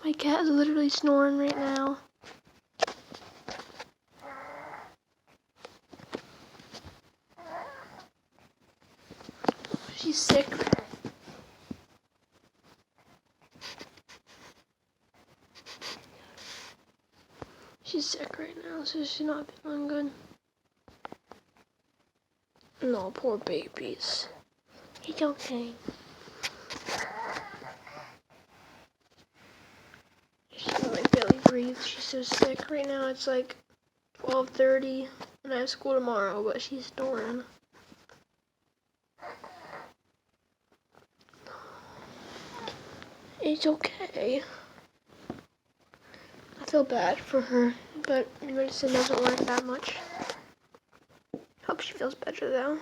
My cat is literally snoring right now. She's sick. She's sick right now, so she's not feeling good. No, poor babies. It's okay. She can like barely breathe. She's so sick right now. It's like 12:30 and I have school tomorrow, but she's snoring. It's okay. I feel bad for her, but medicine doesn't work that much. Hope she feels better though.